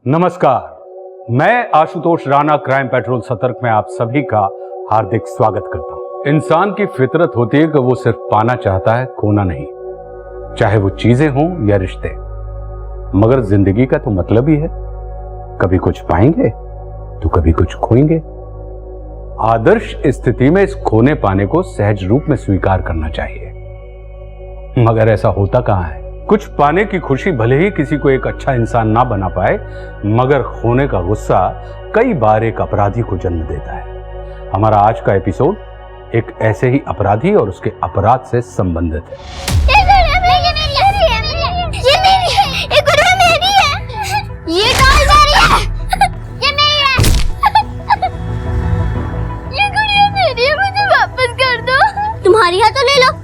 नमस्कार, मैं Ashutosh Rana crime petrol सतर्क में आप सभी का हार्दिक स्वागत करता हूं। इंसान की फितरत होती है कि वो सिर्फ पाना चाहता है, खोना नहीं, चाहे वो चीजें हों या रिश्ते। मगर जिंदगी का तो मतलब ही है, कभी कुछ पाएंगे तो कभी कुछ खोएंगे। आदर्श स्थिति में इस खोने पाने को सहज रूप में स्वीकार करना चाहिए, मगर ऐसा होता कहां है। कुछ पाने की खुशी भले ही किसी को एक अच्छा इंसान ना बना पाए, मगर खोने का गुस्सा कई बार एक अपराधी को जन्म देता है। हमारा आज का एपिसोड एक ऐसे ही अपराधी और उसके अपराध से संबंधित है। तुम्हारी है तो ले लो।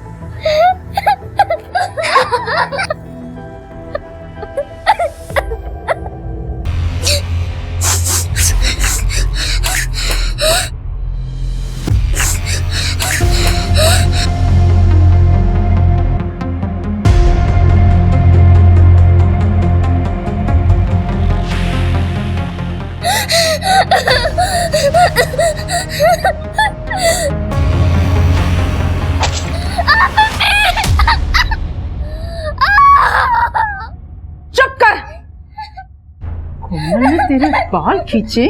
मैंने तेरे बाल खींचे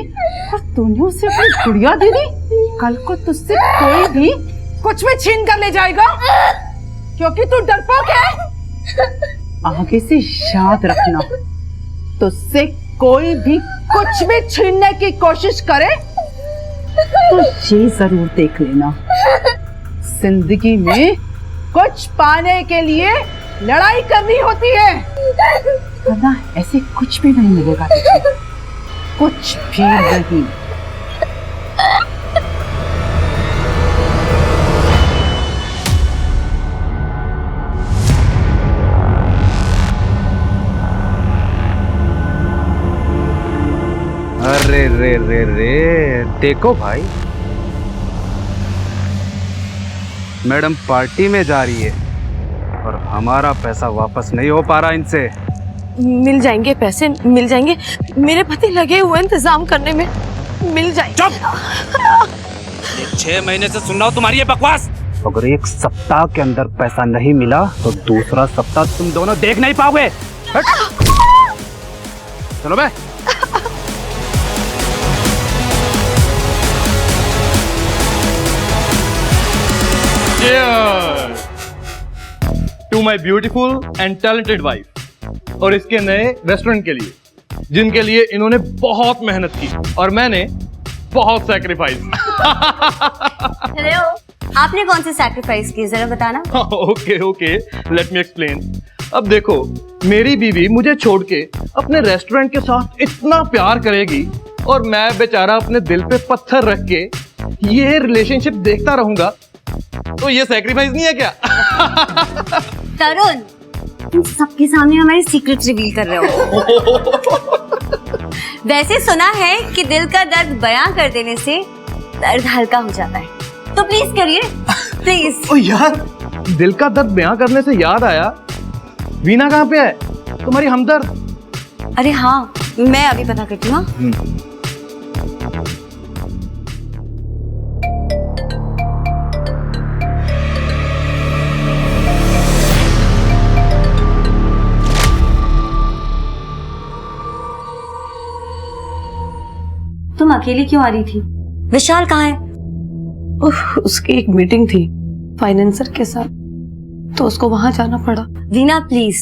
और तूने उसे अपनी गुड़िया दे दी। कल को तुझसे कोई भी कुछ भी छीन कर ले जाएगा, क्योंकि तू डरपोक है। आगे से याद रखना, तुझसे कोई भी कुछ भी छीनने की कोशिश करे तो ये जरूर देख लेना, जिंदगी में कुछ पाने के लिए लड़ाई करनी होती है, वरना ऐसे कुछ भी नहीं मिलेगा तुझे, कुछ भी नहीं। अरे रे रे रे, देखो भाई, मैडम पार्टी में जा रही है और हमारा पैसा वापस नहीं हो पा रहा इनसे। मिल जाएंगे पैसे, मिल जाएंगे। मेरे पति लगे हुए इंतजाम करने में, मिल जाएंगे। चुप! 6 महीने से सुन रहा हूँ तुम्हारी ये बकवास। अगर एक सप्ताह के अंदर पैसा नहीं मिला तो दूसरा सप्ताह तुम दोनों देख नहीं पाओगे। चलो बे। To my beautiful and talented wife, और इसके नए रेस्टोरेंट के लिए, जिनके लिए इन्होंने बहुत मेहनत की और मैंने बहुत सैक्रिफाइस। हेलो, आपने कौन सी सैक्रिफाइस की, जरा बताना। Okay, let me explain. अब देखो, मेरी बीवी मुझे छोड़ के अपने रेस्टोरेंट के साथ इतना प्यार करेगी और मैं बेचारा अपने दिल पे पत्थर रख के ये रिलेशनशिप देखता रहूंगा, तो ये सैक्रिफाइस नहीं है क्या? तरुण, तुम सबके सामने हमारे सीक्रेट रिवील कर रहे हो। वैसे सुना है कि दिल का दर्द बयां कर देने से दर्द हल्का हो जाता है, तो प्लीज करिए, प्लीज। ओ यार, दिल का दर्द बयां करने से याद आया, वीना कहाँ पे है, तुम्हारी हमदर्द? अरे हाँ, मैं अभी पता करती हूँ। तुम अकेली क्यों आ रही थी? विशाल कहाँ है? उसकी एक मीटिंग थी फाइनेंसर के साथ, तो उसको वहां जाना पड़ा। वीना प्लीज,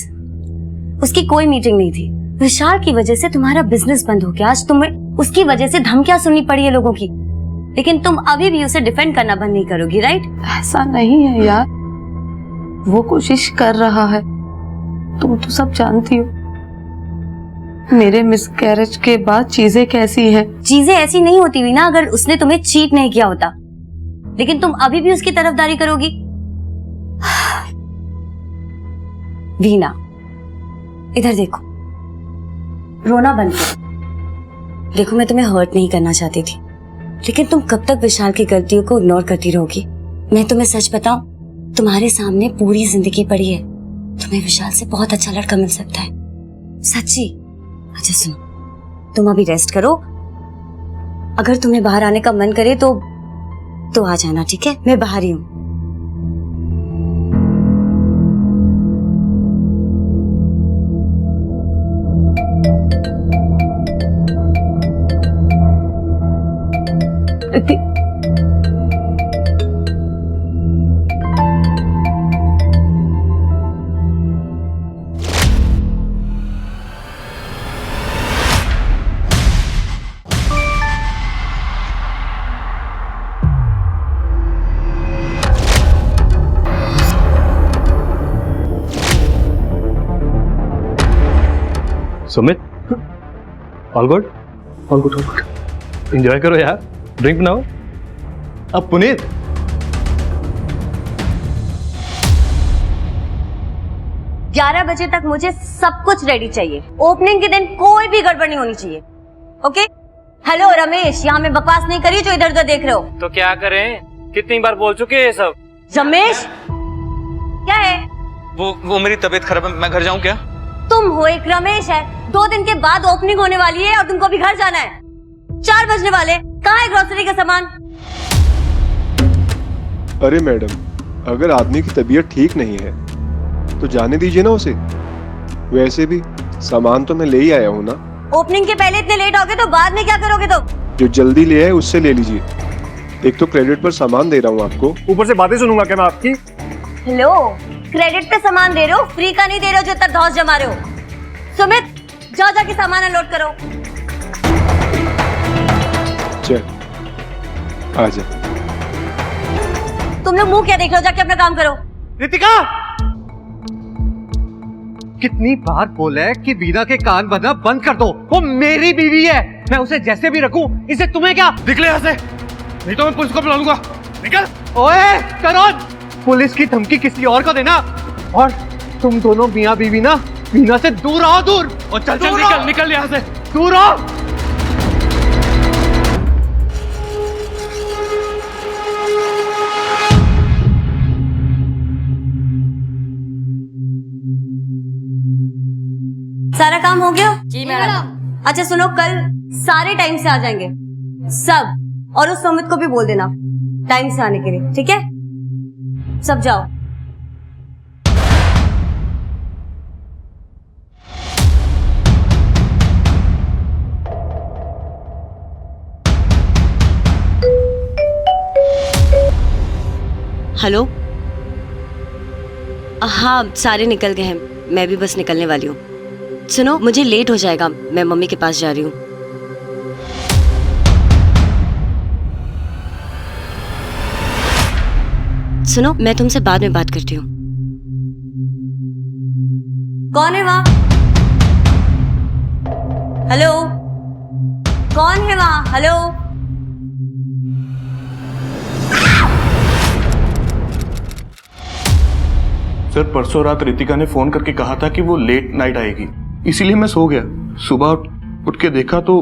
उसकी कोई मीटिंग नहीं थी। विशाल की वजह से तुम्हारा बिजनेस बंद हो गया, आज तुम्हें उसकी वजह से धमकियां सुननी पड़ी है लोगों की, लेकिन तुम अभी भी उसे डिफेंड करना बंद नहीं करोगी, राइट? ऐसा नहीं है यार, वो कोशिश कर रहा है, तुम तो सब जानती हो मेरे मिसकैरेज के बाद चीजें कैसी हैं। चीजें ऐसी नहीं होती वीना अगर उसने तुम्हें चीट नहीं किया होता, लेकिन तुम अभी भी उसकी तरफदारी करोगी। वीना, इधर देखो, रोना बंद करो। देखो, मैं तुम्हें हर्ट नहीं करना चाहती थी, लेकिन तुम कब तक विशाल की गलतियों को इग्नोर करती रहोगी? मैं तुम्हें सच बताऊं, तुम्हारे सामने पूरी जिंदगी पड़ी है, तुम्हें विशाल से बहुत अच्छा लड़का मिल सकता है, सच्ची। अच्छा सुनो, तुम अभी रेस्ट करो। अगर तुम्हें बाहर आने का मन करे तो आ जाना, ठीक है? मैं बाहर ही हूँ। Sumit, all good? All good, all good. Enjoy करो यार, ड्रिंक बनाओ। अब पुनीत, 11 बजे तक मुझे सब कुछ रेडी चाहिए। ओपनिंग के दिन कोई भी गड़बड़ नहीं होनी चाहिए, ओके? हेलो रमेश, यहाँ मैं बकवास नहीं करी जो इधर उधर देख रहे हो। तो क्या करें, कितनी बार बोल चुके हैं ये सब। रमेश, क्या है? वो मेरी तबीयत खराब है, मैं घर जाऊं क्या? तुम हो एक रमेश है। 2 दिन के बाद ओपनिंग होने वाली है और तुमको भी घर जाना है। 4 बजने वाले, कहाँ है ग्रोसरी का सामान? अरे मैडम, अगर आदमी की तबीयत ठीक नहीं है तो जाने दीजिए ना उसे। वैसे भी सामान तो मैं ले ही आया हूँ ना। ओपनिंग के पहले इतने लेट हो गए तो बाद में क्या करोगे तुम? जो जल्दी ले आए उससे ले लीजिए। एक तो क्रेडिट पर सामान दे रहा हूँ आपको, ऊपर से बातें सुनूंगा क्या मैं आपकी? हेलो, क्रेडिट पे सामान दे रहे हो, फ्री का नहीं दे रहे हो जो इतना धौस जमा रहे हो। सुमित, जाओ जाके सामान अनलोड करो। चल आजा। तुम लोग मुंह क्या देख रहे हो, जाके अपना काम करो। रितिका, कितनी बार बोला है कि वीना के कान भरना बंद कर दो। वो मेरी बीवी है, मैं उसे जैसे भी रखूं, इसे तुम्हें क्या? निकले यहाँ से, नहीं तो मैं पुलिस को बुला लूंगा। निकल। ओए करण, पुलिस की धमकी किसी और को देना, और तुम दोनों मियां बीवी ना वीना से दूर आओ, दूर। और चल चल निकल निकल यहाँ से, दूर आओ। सारा काम हो गया? जी मैडम। अच्छा सुनो, कल सारे टाइम से आ जाएंगे सब, और उस सुमित को भी बोल देना टाइम से आने के लिए, ठीक है? सब जाओ। हेलो, हाँ सारे निकल गए हैं, मैं भी बस निकलने वाली हूँ। सुनो, मुझे लेट हो जाएगा, मैं मम्मी के पास जा रही हूँ। सुनो, मैं तुमसे बाद में बात करती हूँ। कौन है वहाँ? हेलो, कौन है वहाँ? हेलो। सर, परसों रात रितिका ने फोन करके कहा था कि वो लेट नाइट आएगी, इसीलिए मैं सो गया। सुबह उठ के देखा तो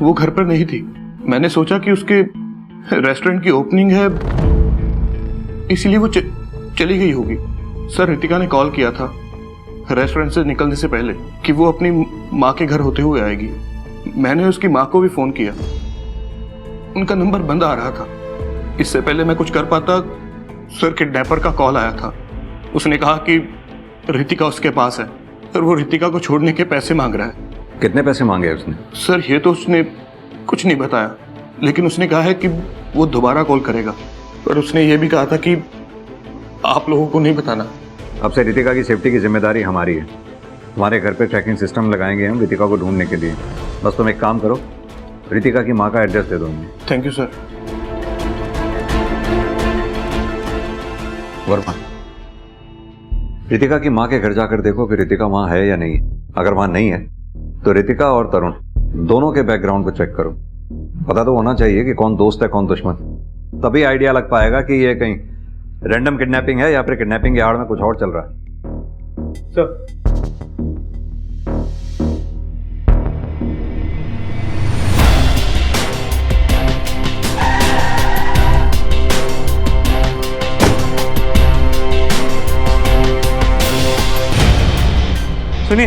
वो घर पर नहीं थी। मैंने सोचा कि उसके रेस्टोरेंट की ओपनिंग है, इसीलिए वो चली गई होगी। सर, रितिका ने कॉल किया था रेस्टोरेंट से निकलने से पहले कि वो अपनी माँ के घर होते हुए आएगी। मैंने उसकी माँ को भी फोन किया, उनका नंबर बंद आ रहा था। इससे पहले मैं कुछ कर पाता, सर किडनैपर का कॉल आया था। उसने कहा कि रितिका उसके पास है और वो रितिका को छोड़ने के पैसे मांग रहा है। कितने पैसे मांगे उसने? सर, ये तो उसने कुछ नहीं बताया, लेकिन उसने कहा है कि वो दोबारा कॉल करेगा, पर उसने ये भी कहा था कि आप लोगों को नहीं बताना। अब से रितिका की सेफ्टी की जिम्मेदारी हमारी है। हमारे घर पे ट्रैकिंग सिस्टम लगाएंगे हम रितिका को ढूंढने के लिए। बस तुम एक काम करो, रितिका की माँ का एड्रेस दे दो हमें। Thank you sir. Verma, Ritika की माँ के घर जाकर देखो कि रितिका वहाँ है या नहीं। अगर वहाँ नहीं है तो रितिका और तरुण दोनों के बैकग्राउंड को चेक करो। पता तो होना चाहिए कि कौन दोस्त है कौन दुश्मन, तभी आइडिया लग पाएगा कि ये कहीं रैंडम किडनैपिंग है या फिर किडनैपिंग के आड़ में कुछ और चल रहा है। सर, सुनिए,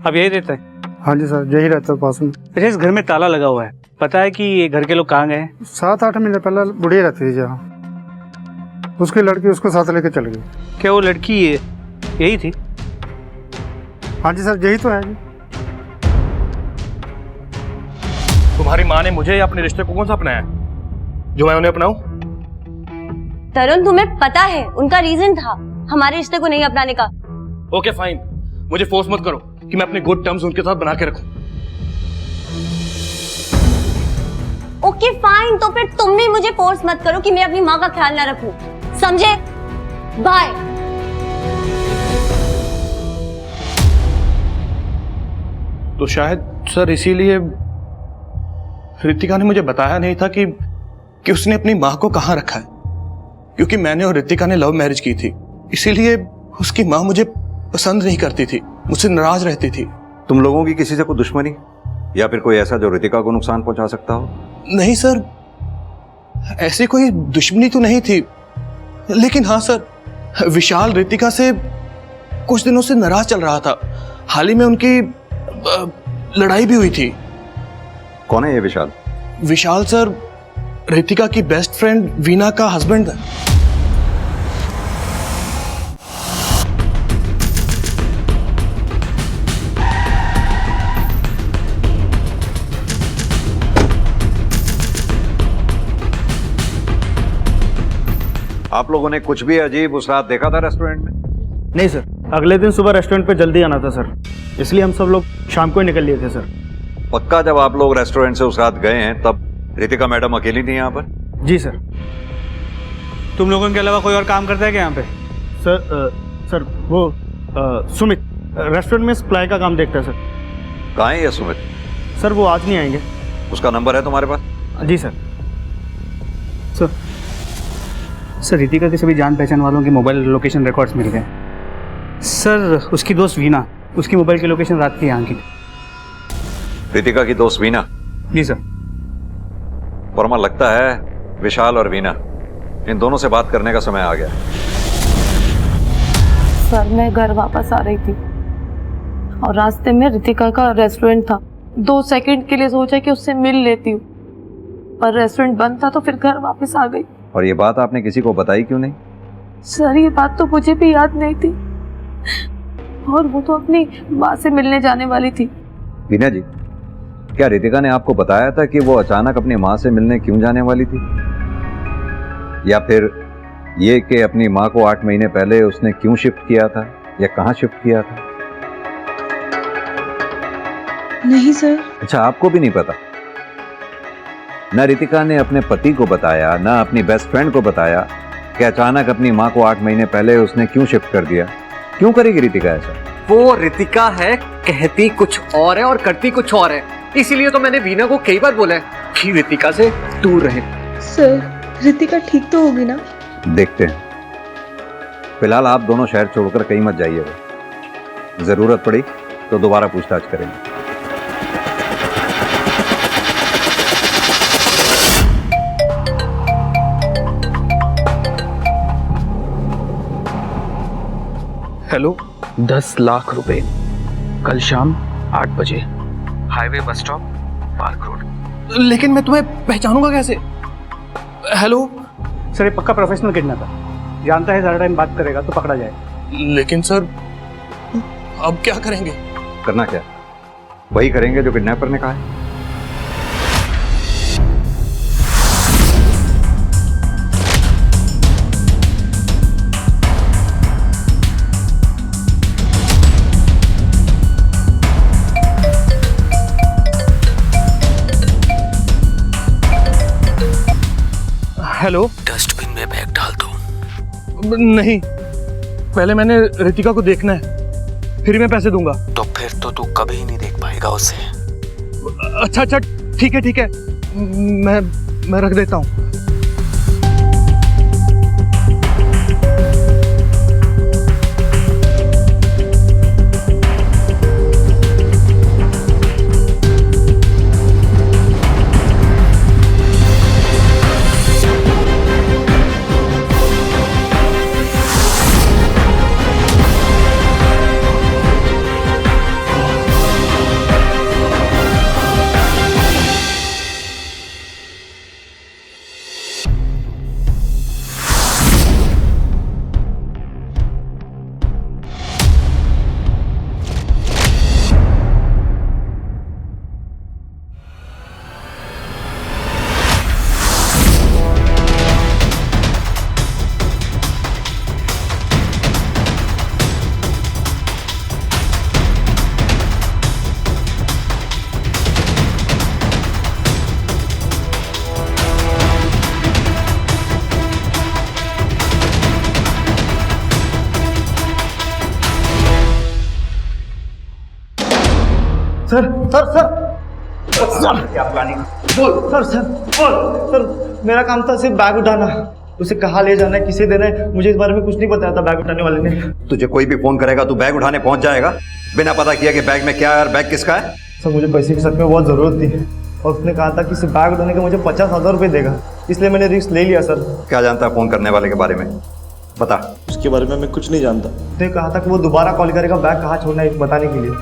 अब यही देते हैं, हाँ जी सर, यही रहता है पास में। अच्छा, इस घर में ताला लगा हुआ है, पता है कि ये घर के लोग कहाँ गए? 7-8 महीने पहले बुढ़िया रहती थी जहाँ, उसकी लड़की उसको साथ लेके चल गई। क्या वो लड़की यही थी? हाँ जी सर, यही तो है जी। तुम्हारी माँ ने मुझे या अपने रिश्ते को कौन सा अपनाया जो मैं उन्हें अपनाऊं? तरुण, तुम्हें पता है उनका रीजन था हमारे रिश्ते को नहीं अपनाने का। ओके फाइन, मुझे फोर्स मत करो कि मैं अपने गुड टर्म्स उनके साथ बना के रखूं। ओके फाइन, तो फिर तुम भी मुझे फोर्स मत करो कि मैं अपनी माँ का ख्याल ना रखूं, समझे? बाय। तो शायद सर इसीलिए रितिका ने मुझे बताया नहीं था कि उसने अपनी माँ को कहाँ रखा है, क्योंकि मैंने और रितिका ने लव मैरिज की थी, इसीलिए उसकी माँ मुझे पसंद नहीं करती थी, मुझसे नाराज रहती थी। तुम लोगों की किसी से कोई दुश्मनी या फिर कोई ऐसा जो रितिका को नुकसान पहुंचा सकता हो? नहीं सर, ऐसी कोई दुश्मनी तो नहीं थी, लेकिन हाँ सर, विशाल रितिका से कुछ दिनों से नाराज चल रहा था। हाल ही में उनकी लड़ाई भी हुई थी। कौन है ये विशाल? विशाल सर रितिका की बेस्ट फ्रेंड वीना का हस्बैंड है। आप लोगों ने कुछ भी अजीब उस रात देखा था रेस्टोरेंट में? नहीं सर, अगले दिन सुबह रेस्टोरेंट पे जल्दी आना था सर, इसलिए हम सब लोग शाम को ही निकल लिए थे सर। पक्का जब आप लोग रेस्टोरेंट से उस रात गए हैं तब रितिका मैडम अकेली थी यहाँ पर? जी सर। तुम लोगों के अलावा कोई और काम करता है क्या यहाँ पे? सर वो सुमित रेस्टोरेंट में सप्लाई का काम देखता है सर। कहाँ है ये सुमित? सर वो आज नहीं आएंगे। उसका नंबर है तुम्हारे पास? जी सर। सर रितिका के सभी जान पहचान वालों के मोबाइल लोकेशन रिकॉर्ड्स मिल गए सर। उसकी दोस्त वीना, उसकी मोबाइल की लोकेशन रात की यहाँ की। रितिका की दोस्त वीना? जी सर। वर्मा, लगता है विशाल और वीना इन दोनों से बात करने का समय आ गया। सर मैं घर वापस आ रही थी और रास्ते में रितिका का रेस्टोरेंट था। 2 सेकंड के लिए सोचा कि उससे मिल लेती हूँ, पर रेस्टोरेंट बंद था तो फिर घर वापस आ गई। और ये बात आपने किसी को बताई क्यों नहीं? सर ये बात तो मुझे भी याद नहीं थी, और वो तो अपनी माँ से मिलने जाने वाली थी। वीना जी, क्या रितिका ने आपको बताया था कि वो अचानक अपनी माँ से मिलने क्यों जाने वाली थी, या फिर ये कि अपनी माँ को 8 महीने पहले उसने क्यों शिफ्ट किया था या कहाँ शिफ्ट किया था? नहीं सर। अच्छा, आपको भी नहीं पता? न रितिका ने अपने पति को बताया, न अपनी बेस्ट फ्रेंड को बताया कि अचानक अपनी माँ को 8 महीने पहले उसने क्यों शिफ्ट कर दिया। क्यों करेगी रितिका ऐसा? वो रितिका है, कहती कुछ और है और करती कुछ और है, इसीलिए तो मैंने वीना को कई बार बोला है कि रितिका से दूर रहे। सर रितिका ठीक तो होगी ना? देखते हैं। फिलहाल आप दोनों शहर छोड़कर कहीं मत जाइएगा, जरूरत पड़ी तो दोबारा पूछताछ करेंगे। हेलो, 10 लाख रुपए कल शाम 8 बजे, highway bus stop, park road. लेकिन मैं तुम्हें पहचानूंगा कैसे? हेलो सर ये पक्का प्रोफेशनल किडनैपर, जानता है ज़्यादा टाइम बात करेगा तो पकड़ा जाए। लेकिन सर अब क्या करेंगे? करना क्या? वही करेंगे जो किडनैपर ने कहा है। हेलो, डस्टबिन में बैग डाल दो। नहीं, पहले मैंने रितिका को देखना है, फिर मैं पैसे दूंगा। तो फिर तो तू कभी नहीं देख पाएगा उसे। अच्छा अच्छा, ठीक है, मैं रख देता हूँ। सर सर सर क्या प्लानिंग? बोल सर सर बोल सर। मेरा काम था सिर्फ बैग उठाना, उसे कहाँ ले जाना है, किसे देना है, मुझे इस बारे में कुछ नहीं बताया था बैग उठाने वाले ने। तुझे कोई भी फोन करेगा तू बैग उठाने पहुंच जाएगा बिना पता किया कि बैग में क्या है और बैग किसका है? सर मुझे पैसे की सच में बहुत ज़रूरत थी और उसने कहा था कि सिर्फ बैग उठाने का मुझे 50,000 रुपये देगा, इसलिए मैंने रिस्क ले लिया सर। क्या जानता है फोन करने वाले के बारे में? बता। उसके बारे में मैं कुछ नहीं जानता। उसने कहा था कि वो दोबारा कॉल करेगा बैग कहाँ छोड़ना है बताने के लिए।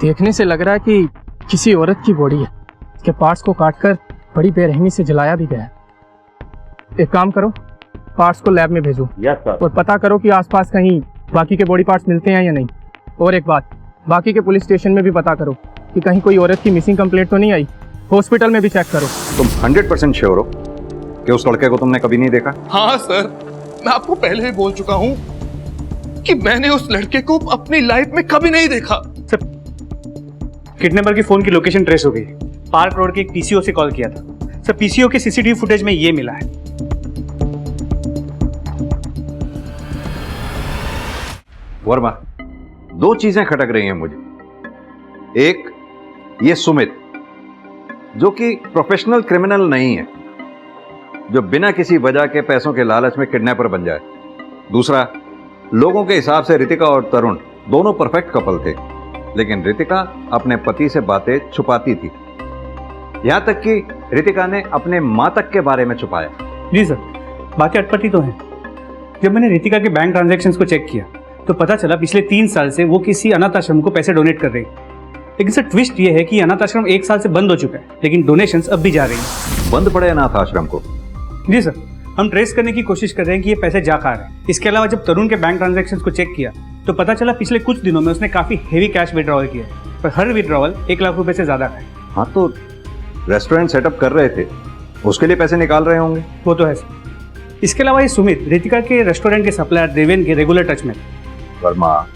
देखने से लग रहा है कि किसी औरत की बॉडी है, इसके पार्ट्स को काटकर बड़ी बेरहमी से जलाया भी गया है। एक काम करो, पार्ट्स को लैब में भेजो और पता करो कि आसपास कहीं बाकी के बॉडी पार्ट्स मिलते हैं या नहीं। और एक बात, बाकी के पुलिस स्टेशन में भी पता करो कि कहीं कोई औरत की मिसिंग कंप्लेंट तो नहीं आई। हॉस्पिटल में भी चेक करो। तुम 100% श्योर हो कि उस लड़के को तुमने कभी नहीं देखा? हाँ सर, मैं आपको पहले ही बोल चुका हूँ कि मैंने उस लड़के को अपनी लाइफ में कभी नहीं देखा। किडनैपर की फोन की लोकेशन ट्रेस हो गई। पार्क रोड के एक पीसीओ से कॉल किया था सर। पीसीओ के सीसीटीवी फुटेज में ये मिला है। वर्मा, दो चीजें खटक रही हैं मुझे। एक, ये सुमित जो कि प्रोफेशनल क्रिमिनल नहीं है, जो बिना किसी वजह के पैसों के लालच में किडनैपर बन जाए। दूसरा, लोगों के हिसाब से रितिका और तरुण दोनों परफेक्ट कपल थे, लेकिन रितिका अपने पति से बातें छुपाती थी। यहां तक कि रितिका ने अपने मां तक के बारे में छुपाया। जी सर, बाकी अटपटी तो है। जब मैंने रितिका के बैंक ट्रांजैक्शंस को चेक किया तो पता चला पिछले 3 साल से वो किसी अनाथ आश्रम को पैसे डोनेट कर रही है। लेकिन सर ट्विस्ट ये है कि अनाथ आश्रम 1 साल से बंद हो चुका है, लेकिन डोनेशंस अब भी जा रही हैं। बंद पड़े अनाथ आश्रम को? जी सर, हम ट्रेस करने की कोशिश कर रहे हैं कि ये पैसे जा कहाँ रहे हैं। इसके अलावा जब तरुण के बैंक ट्रांजैक्शंस को चेक किया तो पता चला पिछले कुछ दिनों में उसने काफी हेवी कैश विड्रॉवल किया है, पर हर विड्रॉवल 1 लाख रुपए से ज्यादा है। हाँ, तो रेस्टोरेंट सेटअप कर रहे थे, उसके लिए पैसे निकाल रहे होंगे। वो तो है सर। इसके अलावा ये सुमित रितिका के रेस्टोरेंट के सप्लायर देवेन के रेगुलर टच में। वर्मा,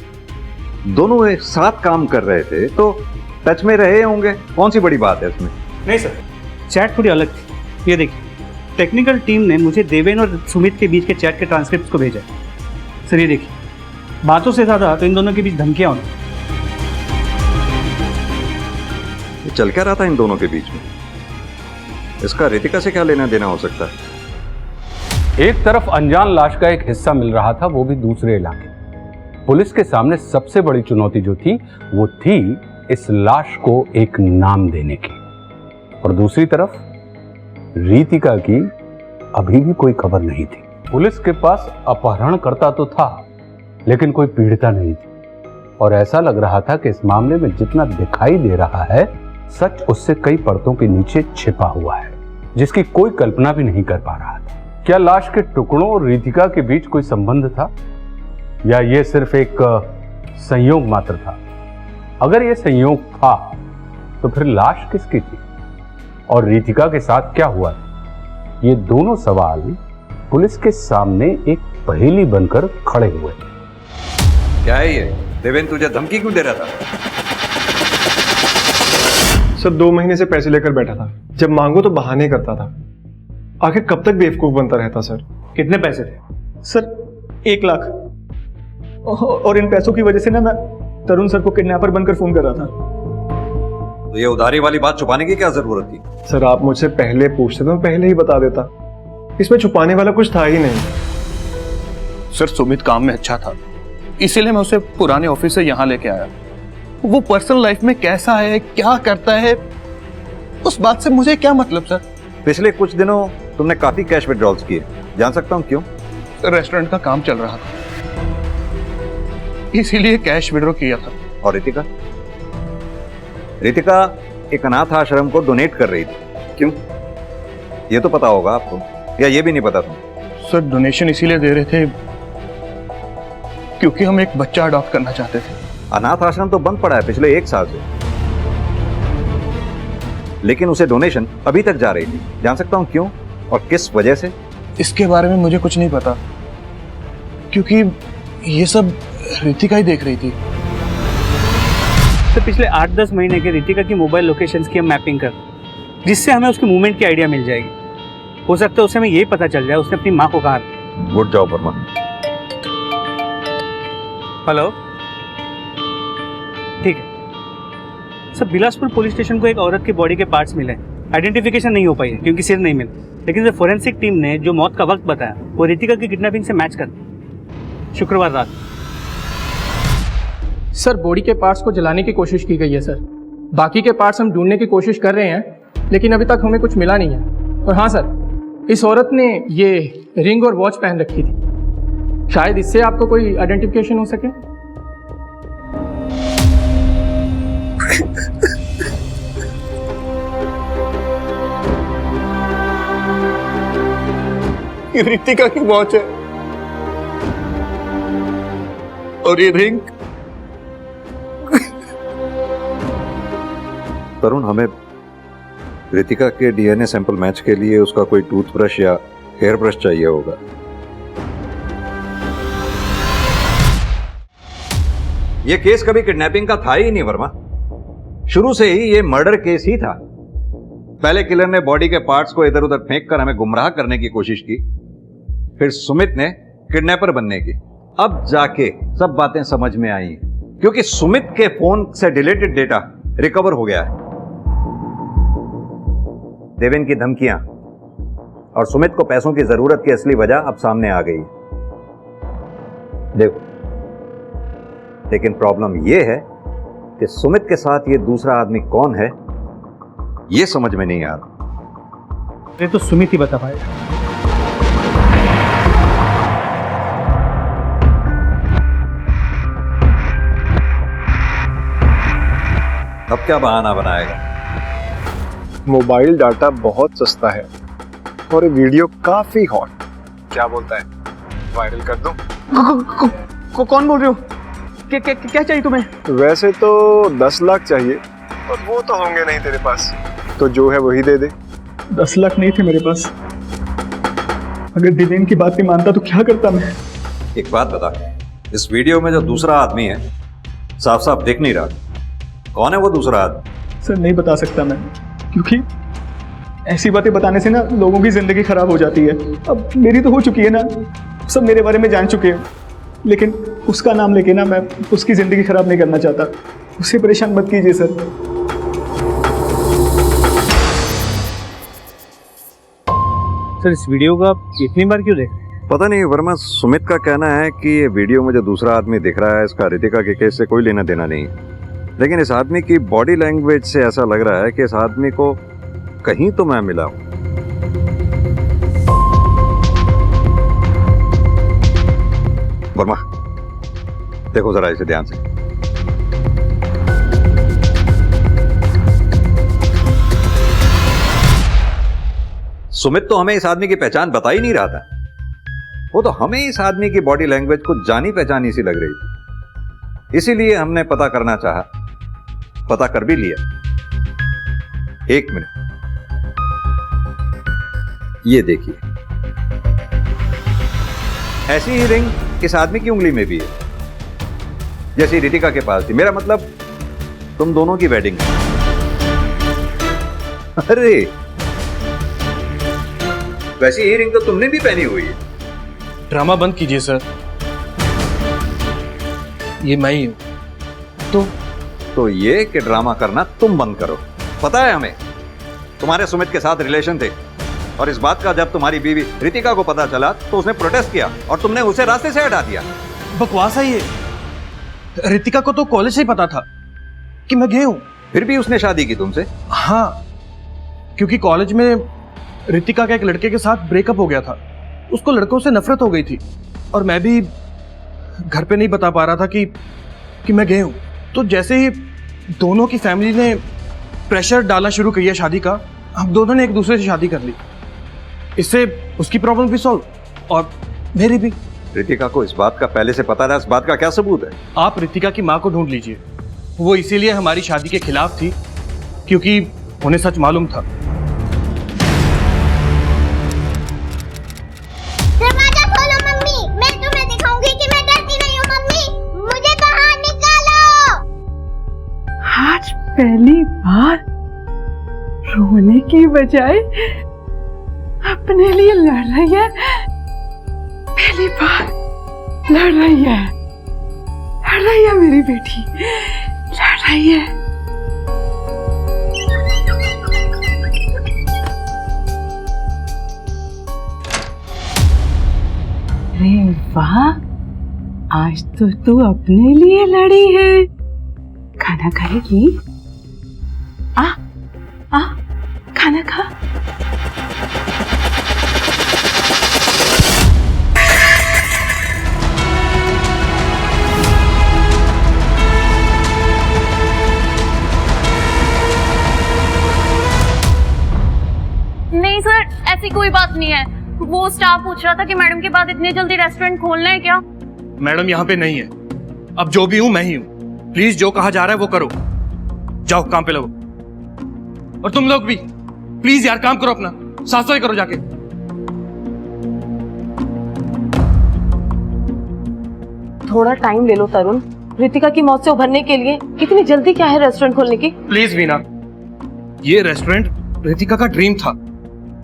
दोनों एक साथ काम कर रहे थे तो टच में रहे होंगे, कौन सी बड़ी बात है इसमें? नहीं सर, चैट थोड़ी अलग थी। ये देखिए, टेक्निकल टीम ने मुझे देवेन और सुमित के बीच के चैट के ट्रांसक्रिप्ट को भेजा है। सर ये देखिए, बातों से ज्यादा तो इन दोनों के बीच धमकियां होंगी। ये चल क्या रहा था इन दोनों के बीच में? इसका रितिका से क्या लेना देना हो सकता है? एक तरफ अनजान लाश का एक हिस्सा मिल रहा था, वो भी दूसरे इलाके। पुलिस के सामने सबसे बड़ी चुनौती जो थी वो थी इस लाश को एक नाम देने की। और दूसरी तरफ रितिका की अभी भी कोई खबर नहीं थी। पुलिस के पास अपहरणकर्ता तो था, लेकिन कोई पीड़िता नहीं थी। और ऐसा लग रहा था कि इस मामले में जितना दिखाई दे रहा है, सच उससे कई परतों के नीचे छिपा हुआ है, जिसकी कोई कल्पना भी नहीं कर पा रहा था। क्या लाश के टुकड़ों और रितिका के बीच कोई संबंध था, या यह सिर्फ एक संयोग मात्र था? अगर यह संयोग था तो फिर लाश किसकी थी और रितिका के साथ क्या हुआ? ये दोनों सवाल पुलिस के सामने एक पहेली बनकर खड़े हुए। क्या है ये? देवेन तुझे धमकी क्यों दे रहा था? सर 2 महीने से पैसे लेकर बैठा था, जब मांगो तो बहाने करता था। आखिर कब तक बेवकूफ बनता रहता सर? कितने पैसे थे? सर 1 लाख। और इन पैसों की वजह से ना मैं तरुण सर को किडनैपर बनकर फोन कर रहा था। तो ये उधारी वाली बात छुपाने की क्या जरूरत थी? सर आप मुझसे पहले पूछते तो मैं पहले ही बता देता। इसमें छुपाने वाला कुछ था ही नहीं। सर सुमित काम में अच्छा था, इसीलिए मैं उसे पुराने ऑफिस से यहाँ लेके आया। वो पर्सनल लाइफ में कैसा है, क्या करता है, उस बात से मुझे क्या मतलब सर? पिछले कुछ दिनों तुमने काफी कैश विड्रॉल्स किए, जान सकता हूँ क्यों? रेस्टोरेंट का काम चल रहा था, इसीलिए कैश विड्रॉ किया था। और रितिका? रितिका एक अनाथ आश्रम को डोनेट कर रही थी, क्यों? ये तो पता होगा आपको, या ये भी नहीं पता था? सर डोनेशन इसीलिए दे रहे थे क्योंकि हम एक बच्चा अडॉप्ट करना चाहते थे। अनाथ आश्रम तो बंद पड़ा है पिछले 1 साल से, लेकिन उसे डोनेशन अभी तक जा रही थी, जान सकता हूँ क्यों और किस वजह से? इसके बारे में मुझे कुछ नहीं पता, क्योंकि ये सब रितिका ही देख रही थी। तो पिछले 8-10 महीने के रितिका की मोबाइल लोकेशंस की हम मैपिंग कर रहे हैं, जिससे हमें उसकी मूवमेंट की आइडिया मिल जाएगी। हो सकता है उससे हमें यही पता चल जाए उसने अपनी माँ को कहा। उठ जाओ वर्मा। हेलो, ठीक है सर। बिलासपुर पुलिस स्टेशन को एक औरत की बॉडी के पार्ट्स मिले। आइडेंटिफिकेशन नहीं हो पाई है क्योंकि सिर नहीं मिला, लेकिन जो फोरेंसिक टीम ने जो मौत का वक्त बताया वो रितिका की किडनैपिंग से मैच करता। शुक्रवार रात। सर बॉडी के पार्ट्स को जलाने की कोशिश की गई है सर। बाकी के पार्ट्स हम ढूंढने की कोशिश कर रहे हैं, लेकिन अभी तक हमें कुछ मिला नहीं है। और हाँ सर, इस औरत ने ये रिंग और वॉच पहन रखी थी, शायद इससे आपको कोई आइडेंटिफिकेशन हो सके। ये रितिका की वॉच है और ये रिंग। तरुण, हमें रितिका के डीएनए सैंपल मैच के लिए उसका कोई टूथब्रश या हेयर ब्रश चाहिए होगा। यह केस कभी किडनैपिंग का था ही नहीं वर्मा। शुरू से ही यह मर्डर केस ही था। पहले किलर ने बॉडी के पार्ट्स को इधर उधर फेंक कर हमें गुमराह करने की कोशिश की, फिर सुमित ने किडनैपर बनने की। अब जाके सब बातें समझ में आई, क्योंकि सुमित के फोन से डिलीटेड डेटा रिकवर हो गया है। देवेन की धमकियां और सुमित को पैसों की जरूरत की असली वजह अब सामने आ गई। देखो, लेकिन प्रॉब्लम यह है कि सुमित के साथ ये दूसरा आदमी कौन है ये समझ में नहीं आ रहा। ये तो सुमित ही बता पाएगा। अब क्या बहाना बनाएगा? मोबाइल डाटा बहुत सस्ता है और ये वीडियो काफी हॉट। क्या बोलता है, वायरल कर दूं? कौन बोल रहे हो? क्या चाहिए तुम्हें? वैसे तो 10 लाख चाहिए, और वो तो होंगे नहीं तेरे पास, तो जो है वही दे दे। 10 लाख नहीं थे मेरे पास। अगर दिवेन की बात नहीं मानता तो क्या करता मैं? एक बात बता, इस वीडियो में जो दूसरा आदमी है साफ साफ दिख नहीं रहा, कौन है वो दूसरा आदमी? सर नहीं बता सकता मैं, क्योंकि ऐसी बातें बताने से ना लोगों की जिंदगी खराब हो जाती है। अब मेरी तो हो चुकी है ना, सब मेरे बारे में जान चुके हैं, लेकिन उसका नाम लेके ना मैं उसकी जिंदगी खराब नहीं करना चाहता। उसे परेशान मत कीजिए सर। सर इस वीडियो को आप इतनी बार क्यों देख रहे हैं? पता नहीं वर्मा, सुमित का कहना है कि ये वीडियो में जो दूसरा आदमी दिख रहा है इसका रितिका के केस से कोई लेना देना नहीं, लेकिन इस आदमी की बॉडी लैंग्वेज से ऐसा लग रहा है कि इस आदमी को कहीं तो मैं मिला हूं। वर्मा, देखो जरा इसे ध्यान से। सुमित तो हमें इस आदमी की पहचान बता ही नहीं रहा था, वो तो हमें इस आदमी की बॉडी लैंग्वेज को जानी पहचानी सी लग रही थी, इसीलिए हमने पता करना चाहा, पता कर भी लिया। एक मिनट, ये देखिए, ऐसी ही रिंग इस आदमी की उंगली में भी है जैसी रितिका के पास थी। मेरा मतलब तुम दोनों की वेडिंग। अरे वैसी ही रिंग तो तुमने भी पहनी हुई है। ड्रामा बंद कीजिए सर, ये मैं ही हूं। तो ये कि ड्रामा करना तुम बंद करो। पता है हमें तुम्हारे सुमित के साथ रिलेशन थे, और इस बात का जब तुम्हारी बीवी रितिका को पता चला तो उसने प्रोटेस्ट किया और तुमने उसे रास्ते से हटा दिया। बकवास है ये। रितिका को तो कॉलेज से ही पता था कि मैं गया हूं। फिर भी उसने शादी की तुमसे? हाँ, क्योंकि कॉलेज में रितिका का एक लड़के के साथ ब्रेकअप हो गया था। उसको लड़कों से नफरत हो गई थी, और मैं भी घर पे नहीं बता पा रहा था कि मैं गया हूं। तो जैसे ही दोनों की फैमिली ने प्रेशर डालना शुरू किया शादी का, हम दोनों ने एक दूसरे से शादी कर ली। इससे उसकी प्रॉब्लम भी सॉल्व और मेरी भी। रितिका को इस बात का पहले से पता था? इस बात का क्या सबूत है? आप रितिका की माँ को ढूंढ लीजिए। वो इसीलिए हमारी शादी के खिलाफ थी क्योंकि उन्हें सच मालूम था। दरवाजा खोलो मम्मी, मैं तुम्हें दिखाऊंगी कि मैं डरती नहीं हूँ। मम्मी मुझे बाहर निकालो। पहली बार रोने की बजाय अपने लिए लड़ रही है। पहली बार लड़ रही है मेरी बेटी, लड़ रही है। अरे वाह, आज तो तू अपने लिए लड़ी है। खाना खाएगी? आ खाना खा। नहीं सर, ऐसी कोई बात नहीं है। वो स्टाफ पूछ रहा था कि मैडम के बाद इतनी जल्दी रेस्टोरेंट खोलना है क्या? मैडम यहाँ पे नहीं है। अब जो भी हूं मैं ही हूं। प्लीज जो कहा जा रहा है वो करो। जाओ काम पे लगो। और तुम लोग भी प्लीज यार काम करो अपना, साफ सफाई करो जाके। थोड़ा टाइम ले लो तरुण। रितिका की मौत से उभरने के लिए इतनी जल्दी क्या है रेस्टोरेंट खोलने की? प्लीज वीना, ये रेस्टोरेंट रितिका का ड्रीम था।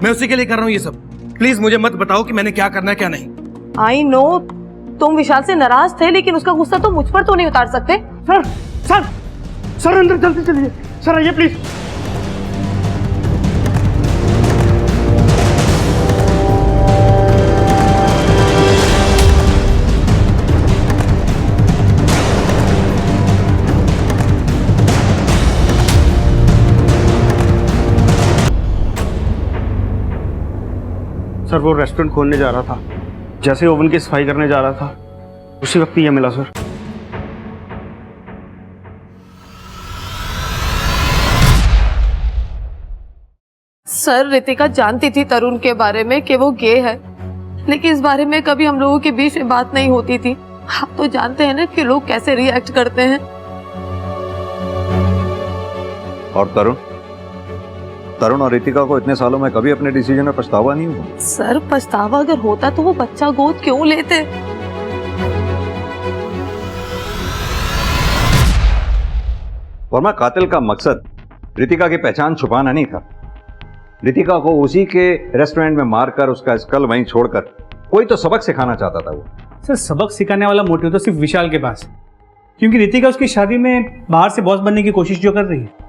मैं उसी के लिए कर रहा हूँ ये सब। प्लीज मुझे मत बताओ कि मैंने क्या करना है क्या नहीं। आई नो तुम विशाल से नाराज थे, लेकिन उसका गुस्सा तो मुझ पर तो नहीं उतार सकते। सर सर सर अंदर जल्दी चलिए। सर आइए प्लीज। सर वो रेस्टोरेंट खोलने जा रहा था, जैसे ओवन की सफाई करने जा रहा था उसी वक्त ये मिला सर। सर रितिका जानती थी तरुण के बारे में कि वो गे है, लेकिन इस बारे में कभी हम लोगों के बीच में बात नहीं होती थी। आप तो जानते हैं ना कि लोग कैसे रिएक्ट करते हैं। और तरुण और रितिका को इतने सालों में कभी अपने डिसीजन में पछतावा नहीं हुआ? सर पछतावा अगर होता तो वो बच्चा गोद क्यों लेते? वर्मा, कातिल का मकसद रितिका की पहचान छुपाना नहीं था। रितिका को उसी के रेस्टोरेंट में मारकर उसका स्कल वहीं छोड़कर कोई तो सबक सिखाना चाहता था वो। सर सबक सिखाने वाला मोटिव तो सिर्फ विशाल के पास, क्योंकि रितिका उसकी शादी में बाहर से बॉस बनने की कोशिश जो कर रही है।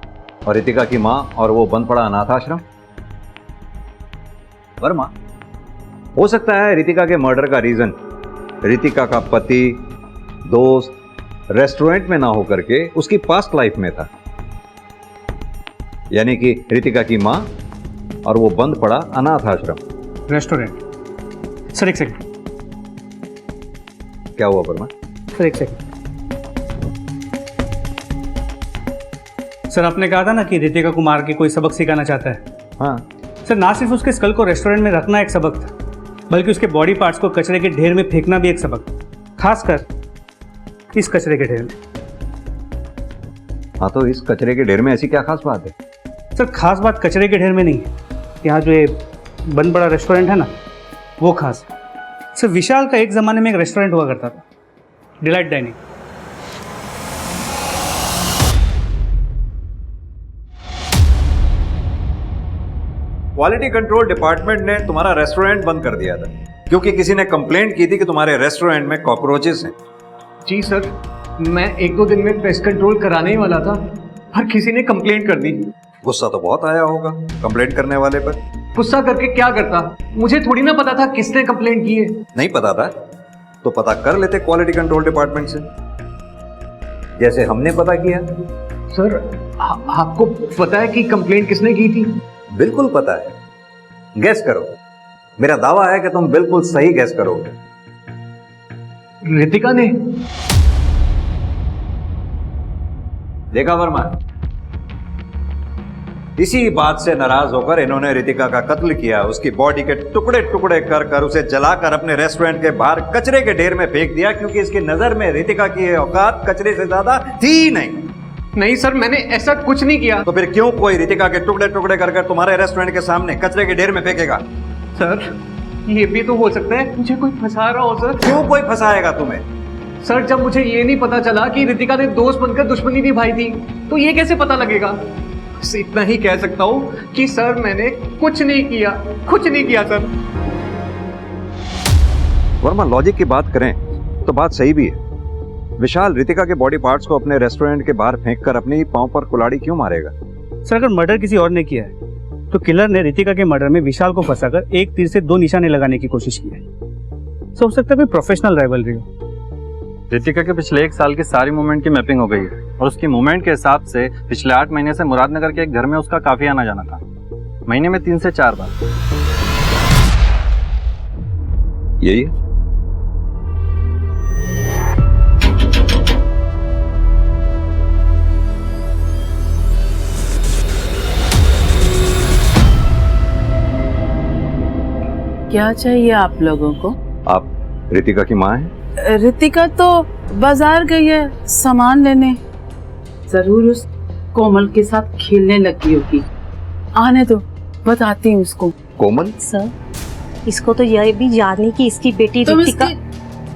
और रितिका की माँ और वो बंद पड़ा अनाथ आश्रम। वर्मा, हो सकता है रितिका के मर्डर का रीजन रितिका का पति दोस्त रेस्टोरेंट में ना होकर के उसकी पास्ट लाइफ में था, यानी कि रितिका की माँ और वो बंद पड़ा अनाथ आश्रम। रेस्टोरेंट। सर एक सेकंड। क्या हुआ वर्मा? सर एक सेकंड। सर आपने कहा था ना कि रितिका को मार के कोई सबक सिखाना चाहता है। हाँ सर, ना सिर्फ उसके स्कल को रेस्टोरेंट में रखना एक सबक था, बल्कि उसके बॉडी पार्ट्स को कचरे के ढेर में फेंकना भी एक सबक, खासकर इस कचरे के ढेर में। हाँ तो इस कचरे के ढेर में ऐसी क्या खास बात है? सर खास बात कचरे के ढेर में नहीं है, यहाँ जो ये बंद बड़ा रेस्टोरेंट है ना वो खास है। सर विशाल का एक ज़माने में एक रेस्टोरेंट हुआ करता था, delight dining. Quality control department ने तुम्हारा रेस्टोरेंट बंद कर दिया था क्योंकि किसी ने कंप्लेंट की थी कि तुम्हारे रेस्टोरेंट में कॉकरोचेस हैं। जी सर, मैं 1-2 दिन में पेस्ट कंट्रोल कराने ही वाला था, पर किसी ने कंप्लेंट कर दी। गुस्सा तो बहुत आया होगा कंप्लेंट करने वाले पर। गुस्सा करके क्या करता, मुझे थोड़ी ना पता था किसने कंप्लेंट की है। नहीं पता था तो पता कर लेते क्वालिटी कंट्रोल डिपार्टमेंट से, जैसे हमने पता किया। सर आपको पता है कि कंप्लेंट किसने की थी? बिल्कुल पता है, गैस करो। मेरा दावा है कि तुम बिल्कुल सही गैस करोगे। रितिका ने। देखा वर्मा, इसी बात से नाराज होकर इन्होंने रितिका का कत्ल किया, उसकी बॉडी के टुकड़े टुकड़े कर कर उसे जलाकर अपने रेस्टोरेंट के बाहर कचरे के ढेर में फेंक दिया, क्योंकि इसकी नजर में रितिका की औकात कचरे से ज्यादा थी नहीं। नहीं सर, मैंने ऐसा कुछ नहीं किया। तो फिर क्यों कोई रितिका के टुकड़े टुकड़े कर कर तुम्हारे रेस्टोरेंट के सामने कचरे के ढेर में फेंकेगा? सर ये भी तो हो सकता है मुझे कोई फंसा रहा हो। सर क्यों कोई फंसाएगा तुम्हें? सर जब मुझे ये नहीं पता चला कि रितिका ने दोस्त बनकर दुश्मनी निभाई थी तो ये कैसे पता लगेगा? बस इतना ही कह सकता हूँ कि सर मैंने कुछ नहीं किया सर। वर्मा, लॉजिक की बात करें तो बात सही भी है। विशाल रितिका के बॉडी पार्ट्स को अपने रेस्टोरेंट के बाहर फेंककर अपने ही पांव पर कुल्हाड़ी क्यों मारेगा? सर अगर मर्डर किसी और ने किया है तो किलर ने रितिका के मर्डर में विशाल को फंसाकर एक तीर से 2 निशाने लगाने की कोशिश की है। हो सकता है कोई प्रोफेशनल राइवलरी हो। रितिका के पिछले 1 साल की सारी मूवमेंट की मैपिंग हो गई है और उसकी मूवमेंट के हिसाब से पिछले 8 महीने से मुरादनगर के एक घर में उसका काफी आना जाना था, महीने में 3 से 4 बार। यही है? क्या चाहिए आप लोगों को? आप रितिका की माँ हैं? रितिका तो बाजार गई है सामान लेने, जरूर उस कोमल के साथ खेलने लगी होगी। आने दो, बताती हूँ उसको। कोमल? सर इसको तो यह भी याद नहीं कि इसकी बेटी रितिका।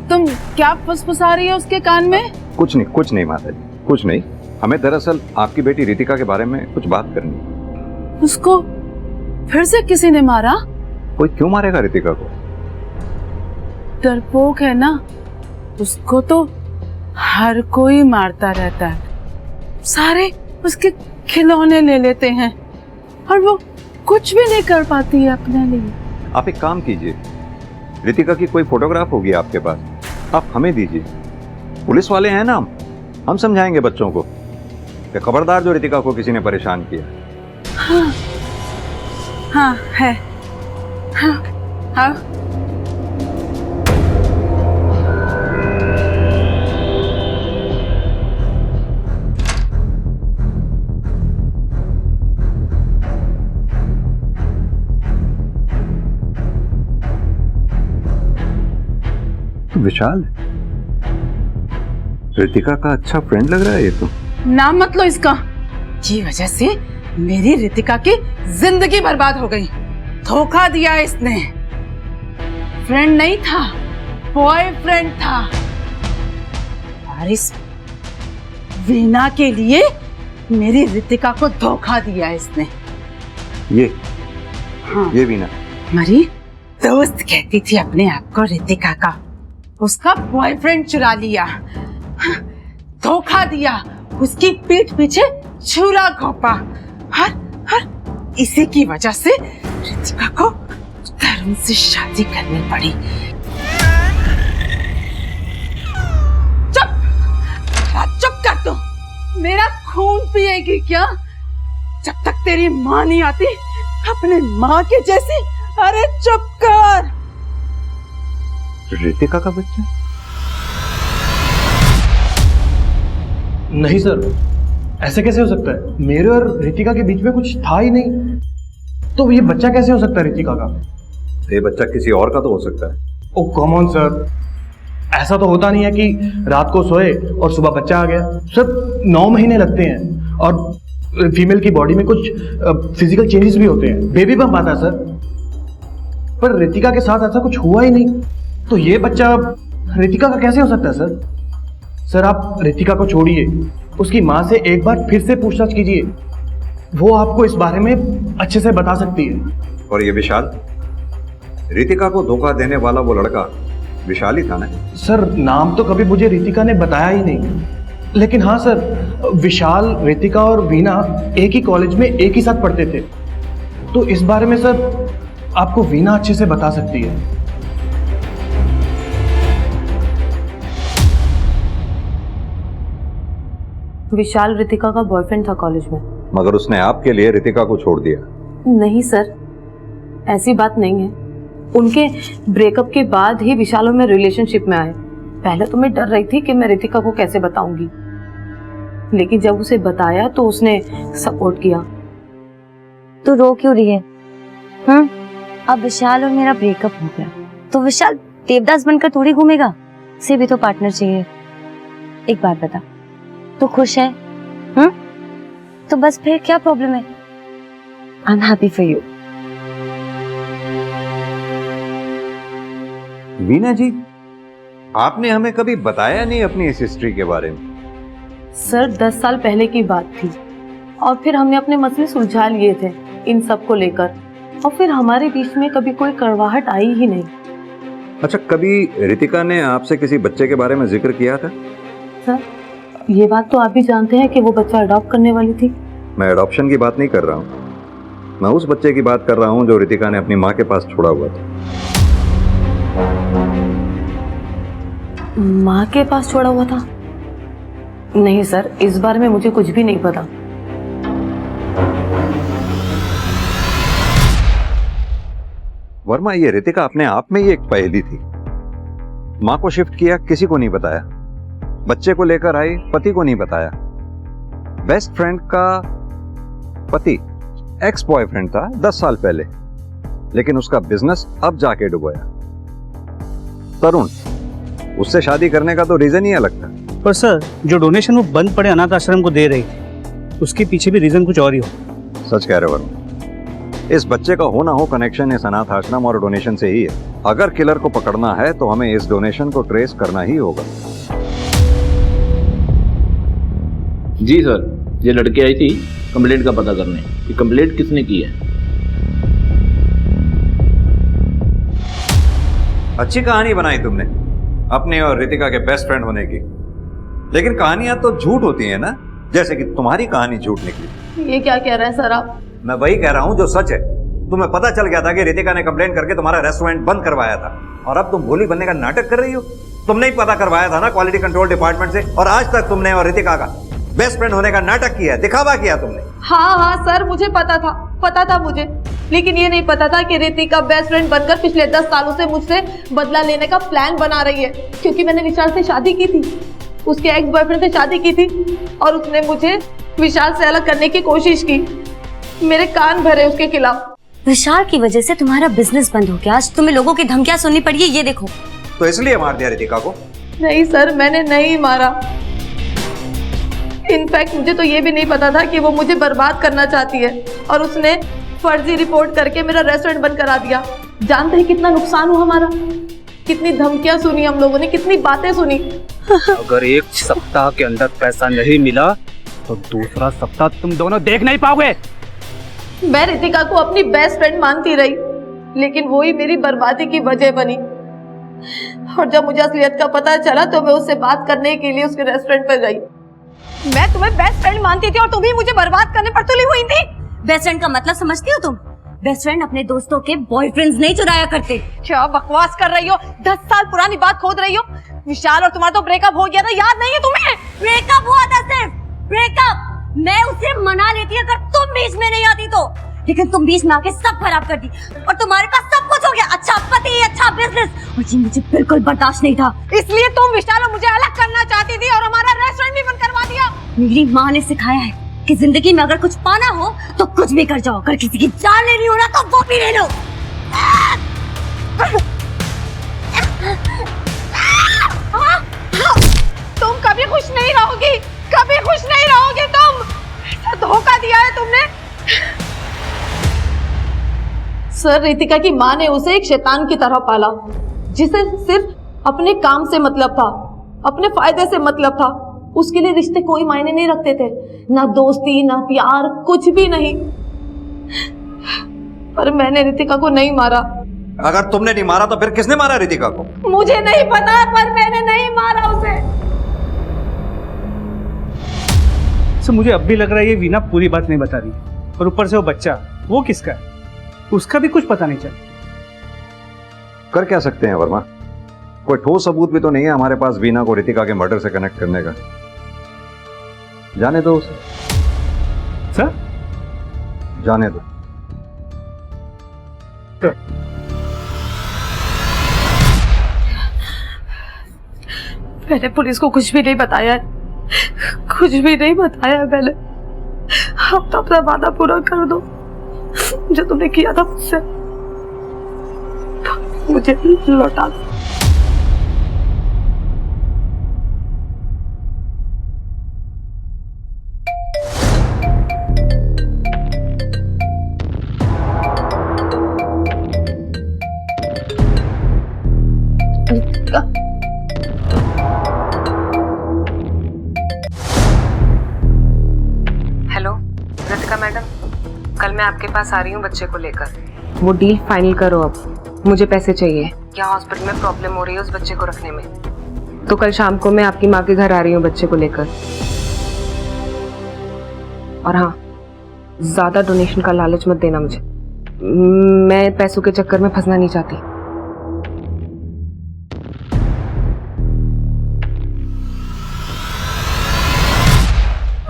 तुम क्या फुसफुसा रही हो उसके कान में? कुछ नहीं माता जी, कुछ नहीं। हमें दरअसल आपकी बेटी रितिका के बारे में कुछ बात करनी है। उसको फिर से किसी ने मारा? कोई क्यों मारेगा रितिका को? डरपोक है ना, उसको तो हर कोई मारता रहता है। सारे उसके खिलौने ले लेते हैं और वो कुछ भी नहीं कर पाती है अपने लिए। आप एक काम कीजिए, रितिका की कोई फोटोग्राफ होगी आपके पास, आप हमें दीजिए। पुलिस वाले हैं ना हम समझाएंगे बच्चों को कि खबरदार जो रितिका को किसी ने परेशान किया। हाँ है। हाँ। विशाल, रितिका का अच्छा फ्रेंड लग रहा है ये तो। नाम मत लो इसका। ये वजह से मेरी रितिका की जिंदगी बर्बाद हो गई। धोखा दिया इसने। फ्रेंड नहीं था, बॉयफ्रेंड था। और इस वीना के लिए मेरी रितिका को धोखा दिया इसने। ये वीना मेरी दोस्त कहती थी अपने आप को रितिका का, उसका बॉयफ्रेंड चुरा लिया, धोखा दिया, उसकी पीठ पीछे छुरा घोंपा। हर इसी की वजह से रितिका को तरुण से शादी करनी पड़ी। चुप कर दो। मेरा खून पिएगी क्या? जब तक तेरी माँ नहीं आती अपने माँ के जैसी। अरे चुप कर। रितिका का बच्चा? नहीं सर, ऐसे कैसे हो सकता है? मेरे और रितिका के बीच में कुछ था ही नहीं, तो ये बच्चा कैसे हो सकता है रितिका का? ये बच्चा किसी और का तो हो सकता है। ओह कम ऑन सर, ऐसा तो होता नहीं है कि रात को सोए और सुबह बच्चा आ गया। सर 9 महीने लगते हैं और फीमेल की बॉडी में कुछ फिजिकल चेंजेस भी होते हैं, बेबी बम्प आता है सर। पर रितिका के साथ ऐसा कुछ हुआ ही नहीं, तो ये बच्चा रितिका का कैसे हो सकता है सर? सर आप रितिका को छोड़िए, उसकी माँ से एक बार फिर से पूछताछ कीजिए, वो आपको इस बारे में अच्छे से बता सकती है। और ये विशाल, रितिका को धोखा देने वाला वो लड़का विशाल ही था ना? सर नाम तो कभी मुझे रितिका ने बताया ही नहीं, लेकिन हाँ सर, विशाल, रितिका और वीना एक ही कॉलेज में एक ही साथ पढ़ते थे, तो इस बारे में सर आपको वीना अच्छे से बता सकती है। विशाल रितिका का बॉयफ्रेंड था कॉलेज में, मगर उसने आपके लिए रितिका को छोड़ दिया। नहीं सर, ऐसी बात नहीं है। उनके ब्रेकअप के बाद ही विशाल और मैं रिलेशनशिप में आए। पहले तो मैं डर रही थी कि मैं रितिका को कैसे बताऊंगी, लेकिन जब उसे बताया तो उसने सपोर्ट किया। तो रो क्यों रही है? अब विशाल और मेरा ब्रेकअप हो गया तो विशाल देवदास बनकर थोड़ी घूमेगा, उसे भी तो पार्टनर चाहिए। एक बात बता, तो खुश है? तो बस फिर क्या प्रॉब्लम है? I am happy for you. Veena ji, आपने हमें कभी बताया नहीं अपनी इस हिस्ट्री के बारे में। सर 10 साल पहले की बात थी और फिर हमने अपने मसले सुलझा लिए थे इन सब को लेकर, और फिर हमारे बीच में कभी कोई कड़वाहट आई ही नहीं। अच्छा, कभी रितिका ने आपसे किसी बच्चे के बारे में जिक्र किया था? सर ये बात तो आप भी जानते हैं कि वो बच्चा अडॉप्ट करने वाली थी। मैं अडॉप्शन की बात नहीं कर रहा हूँ, मैं उस बच्चे की बात कर रहा हूँ जो रितिका ने अपनी माँ के पास छोड़ा हुआ था। माँ के पास छोड़ा हुआ था? नहीं सर, इस बारे में मुझे कुछ भी नहीं पता। वर्मा, ये रितिका अपने आप में ही एक पहेली थी। माँ को शिफ्ट किया, किसी को नहीं बताया। बच्चे को लेकर आई, पति को नहीं बताया। बेस्ट फ्रेंड का पति एक्स बॉयफ्रेंड था 10 साल पहले, लेकिन उसका बिजनेस अब जाके डुबोया। तरुण, उससे शादी करने का तो रीजन ही अलग था। पर सर, जो डोनेशन वो बंद पड़े अनाथ आश्रम को दे रही थी, उसके पीछे भी रीजन कुछ और ही हो। सच कह रहे वर्मा, इस बच्चे का हो ना हो कनेक्शन इस अनाथ आश्रम और डोनेशन से ही है। अगर किलर को पकड़ना है तो हमें इस डोनेशन को ट्रेस करना ही होगा। जी सर, ये लड़की आई थी कंप्लेंट का पता करने कि कंप्लेंट किसने की है। अच्छी कहानी बनाई तुमने अपने और रितिका के बेस्ट फ्रेंड होने की, लेकिन कहानियां तो झूठ होती हैं ना, जैसे कि तुम्हारी कहानी झूठ निकली। ये क्या कह रहे हैं सर आप? मैं वही कह रहा हूं जो सच है। तुम्हें पता चल गया था कि रितिका ने कंप्लेंट करके तुम्हारा रेस्टोरेंट बंद करवाया था, और अब तुम भोली बनने का नाटक कर रही हो। तुमने ही पता करवाया था ना क्वालिटी कंट्रोल डिपार्टमेंट से, और आज तक तुमने और रितिका का बेस्ट फ्रेंड होने का नाटक किया, दिखावा किया तुमने। हाँ सर, मुझे पता था मुझे, लेकिन ये नहीं पता था कि रितिका बेस्ट फ्रेंड बनकर पिछले 10 सालों से मुझसे बदला लेने का प्लान बना रही है। क्योंकि मैंने विशाल से शादी की थी, उसके एक्स बॉयफ्रेंड से शादी की थी, और उसने मुझे विशाल से अलग करने की कोशिश की। मेरे कान भरे उसके खिलाफ। विशाल की वजह से तुम्हारा बिजनेस बंद हो गया, आज तुम्हें लोगों की धमकियां सुननी पड़ी है, ये देखो। तो इसलिए मार दिया रितिका को? नहीं सर, मैंने नहीं मारा। इनफैक्ट मुझे तो ये भी नहीं पता था कि वो मुझे बर्बाद करना चाहती है, और उसने फर्जी रिपोर्ट करके मेरा रेस्टोरेंट बंद करा दिया। जानते हैं कितना नुकसान हुआ हमारा, कितनी धमकियां सुनी हम लोगों ने, कितनी बातें सुनी। अगर एक सप्ताह के अंदर पैसा नहीं मिला तो दूसरा सप्ताह तुम दोनों देख नहीं पाओगे। मैं रितिका को अपनी बेस्ट फ्रेंड मानती रही, लेकिन वो ही मेरी बर्बादी की वजह बनी। और जब मुझे असलियत का पता चला तो मैं उससे बात करने के लिए उसके रेस्टोरेंट पर गई। मैं तुम्हें बेस्ट फ्रेंड मानती थी और तुम ही मुझे बर्बाद करने पर तुली हुई थी। बेस्ट फ्रेंड का मतलब समझती हो तुम? बेस्ट फ्रेंड अपने दोस्तों के बॉयफ्रेंड्स नहीं चुराया करते। क्या बकवास कर रही हो? 10 साल पुरानी बात खोद रही हो। विशाल और तुम्हारा तो ब्रेकअप हो गया था, याद नहीं है तुम्हें? ब्रेकअप हुआ था, सिर्फ ब्रेकअप। मैं उसे मना लेती अगर तुम बीच में नहीं आती तो, लेकिन तुम बीच में आके सब खराब कर दी, और तुम्हारे पास सब कुछ हो गया, अच्छा पति, अच्छा बिजनेस, और ये मुझे बिल्कुल बर्दाश्त नहीं था। इसलिए तुम विशाल और मुझे अलग करना चाहती थी और हमारा रेस्टोरेंट भी बंद करवा दिया। मेरी माँ ने सिखाया है कि जिंदगी में अगर कुछ पाना हो तो कुछ भी कर जाओ, अगर किसी की जान लेनी हो ना तो वो भी ले लो। तुम कभी खुश नहीं रहोगी, कभी खुश नहीं रहोगी तुम। ऐसा धोखा दिया है तुमने। सर, रितिका की माँ ने उसे एक शैतान की तरह पाला, जिसे सिर्फ अपने काम से मतलब था, अपने फायदे से मतलब था। उसके लिए रिश्ते कोई मायने नहीं रखते थे, ना दोस्ती, ना प्यार, कुछ भी नहीं। पर मैंने रितिका को नहीं मारा। अगर तुमने नहीं मारा तो फिर किसने मारा रितिका को? मुझे नहीं पता, पर मैंने नहीं मारा उसे। सर, मुझे अब भी लग रहा है ये वीना पूरी बात नहीं बता रही, और ऊपर से वो बच्चा, वो किसका है उसका भी कुछ पता नहीं चला। कर क्या सकते हैं वर्मा? कोई ठोस सबूत भी तो नहीं है हमारे पास वीना को रितिका के मर्डर से कनेक्ट करने का। जाने दो उसे। सर, जाने दो। मैंने पुलिस को कुछ भी नहीं बताया, कुछ भी नहीं बताया मैंने। अब तो अपना वादा पूरा कर दो, जो तुमने किया था मुझसे, मुझे लौटा दो। मैं आपके पास आ रही हूँ बच्चे को लेकर। वो डील फाइनल करो अब, मुझे पैसे चाहिए। यहाँ हॉस्पिटल में प्रॉब्लम हो रही है उस बच्चे को रखने में, तो कल शाम को मैं आपकी माँ के घर आ रही हूँ बच्चे को लेकर। और हाँ, ज्यादा डोनेशन का लालच मत देना मुझे, मैं पैसों के चक्कर में फंसना नहीं चाहती।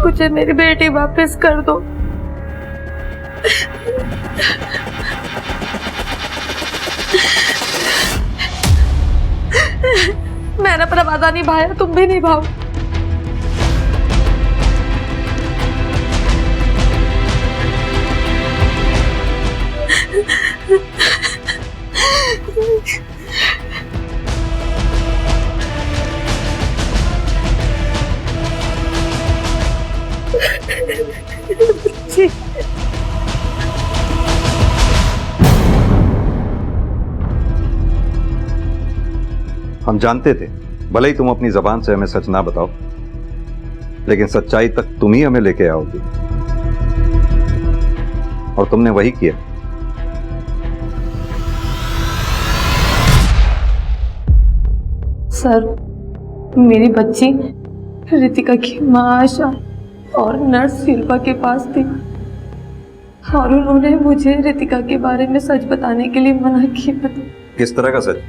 मुझे मेरी बेटी वापस कर दो। मैंने अपना वादा निभाया, तुम भी निभाओ। हम जानते थे, भले ही तुम अपनी जबान से हमें सच ना बताओ, लेकिन सच्चाई तक तुम ही हमें लेके आओगे, और तुमने वही किया। सर, मेरी बच्ची रितिका की माँ आशा और नर्स शिल्पा के पास थी, और उन्होंने मुझे रितिका के बारे में सच बताने के लिए मना किया। किस तरह का सच?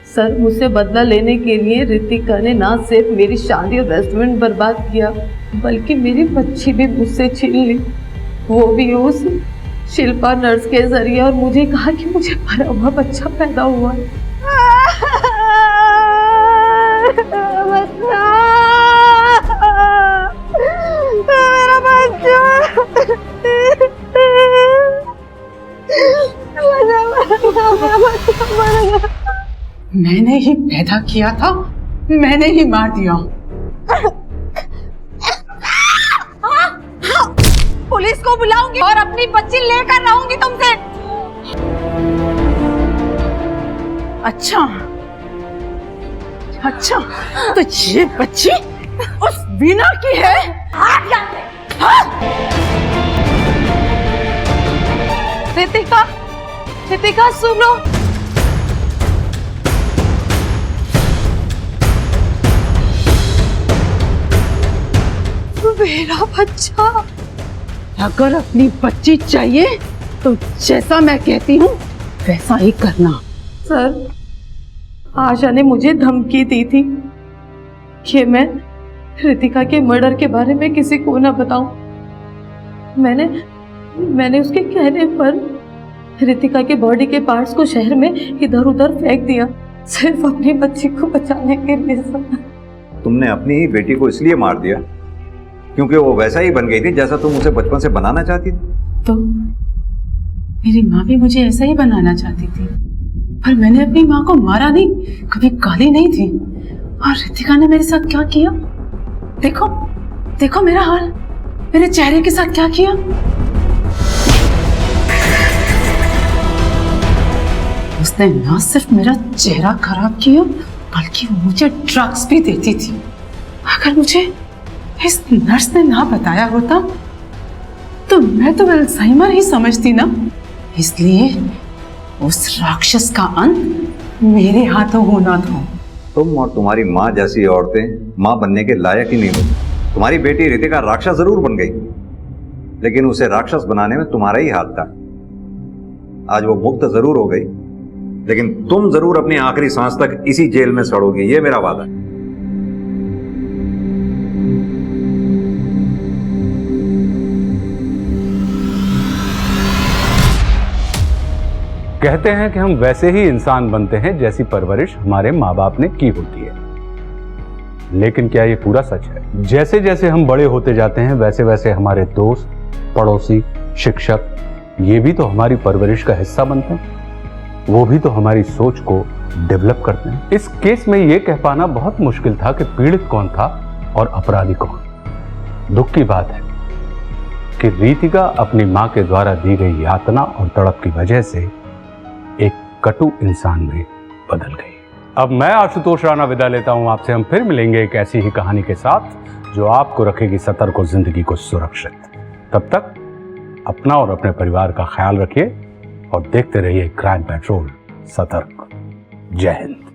सर, मुझसे बदला लेने के लिए रितिका ने ना सिर्फ मेरी शादी और रेस्टोरेंट बर्बाद किया, बल्कि मेरी बच्ची भी मुझसे छीन ली, वो भी उस शिल्पा नर्स के जरिए, और मुझे कहा कि मुझे मरा हुआ बच्चा पैदा हुआ है। मेरा बच्चा मैंने ही पैदा किया था, मैंने ही मार दिया। पुलिस को बुलाऊंगी और अपनी बच्ची लेकर रहूंगी तुमसे। अच्छा अच्छा, तो ये बच्ची उस वीना की है? रितिका, रितिका सुनो। मेरा बच्चा। अगर अपनी बच्ची चाहिए तो जैसा मैं कहती हूँ वैसा ही करना। सर, आशा ने मुझे धमकी दी थी कि मैं रितिका के मर्डर के बारे में किसी को ना बताऊं। मैंने उसके कहने पर रितिका के बॉडी के पार्ट्स को शहर में इधर उधर फेंक दिया, सिर्फ अपनी बच्ची को बचाने के लिए। तुमने अपनी ही बेटी को इसलिए मार दिया क्योंकि वो वैसा ही बन गई थी जैसा तुम उसे बचपन से बनाना चाहती थी? तो मेरी माँ भी मुझे ऐसा ही बनाना चाहती थी, पर मैंने अपनी माँ को मारा नहीं, कभी गाली नहीं थी। और रितिका ने मेरे साथ क्या किया? देखो देखो मेरा हाल, मेरे चेहरे के साथ क्या किया। उसने न सिर्फ मेरा चेहरा खराब किया, बल्कि मुझे ड्रग्स भी देती थी। अगर मुझे इस नर्स ने ना बताया होता तो मैं तो अल्जाइमर ही समझती ना। इसलिए उस राक्षस का अंत मेरे हाथों होना था। तुम और तुम्हारी माँ जैसी औरतें माँ बनने के लायक ही नहीं होती। तुम्हारी बेटी रितिका राक्षस जरूर बन गई, लेकिन उसे राक्षस बनाने में तुम्हारा ही हाथ था। आज वो मुक्त जरूर हो गई, लेकिन तुम जरूर अपनी आखिरी सांस तक इसी जेल में सड़ोगी, ये मेरा वादा है। कहते हैं कि हम वैसे ही इंसान बनते हैं जैसी परवरिश हमारे माँ बाप ने की होती है, लेकिन क्या ये पूरा सच है? जैसे जैसे हम बड़े होते जाते हैं वैसे वैसे हमारे दोस्त, पड़ोसी, शिक्षक, ये भी तो हमारी परवरिश का हिस्सा बनते हैं। वो भी तो हमारी सोच को डेवलप करते हैं। इस केस में ये कह पाना बहुत मुश्किल था कि पीड़ित कौन था और अपराधी कौन। दुख की बात है कि रितिका अपनी माँ के द्वारा दी गई यातना और तड़प की वजह से एक कटु इंसान में बदल गई। अब मैं आशुतोष राणा विदा लेता हूं आपसे। हम फिर मिलेंगे एक ऐसी ही कहानी के साथ जो आपको रखेगी सतर्क और जिंदगी को सुरक्षित। तब तक अपना और अपने परिवार का ख्याल रखिए और देखते रहिए क्राइम पेट्रोल सतर्क। जय हिंद।